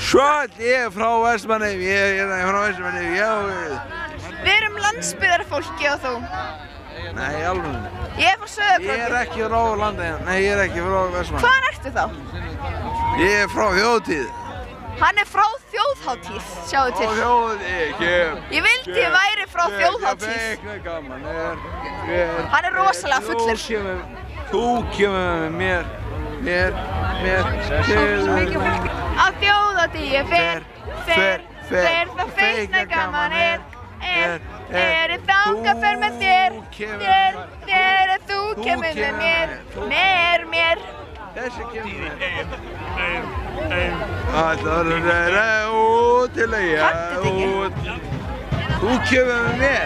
Svo, ég frá Vestmannaeyjum, ég frá Vestmannaeyjum, já. Við erum landsbyggðarfólki og þú. Nei, alveg. Ég frá Sauðárkróki. Ég ekki frá Landeyjum, nei, ég ekki frá Vestmannaeyjum. Hvaðan ertu þá? Ég frá þjóðhátíð. Hann frá þjóðhátíð, sjáðu til. Frá þjóðhátíð, Ég vildi ég væri frá þjóðhátíð. Hann rosalega fullur. Þú kemur með mér. Á þjóðhátíð ég fer, það feikna gaman þangað fer með þér, þú kemur með mér. Þessi kemur Allar út til að ég út. Þú kemur með mér.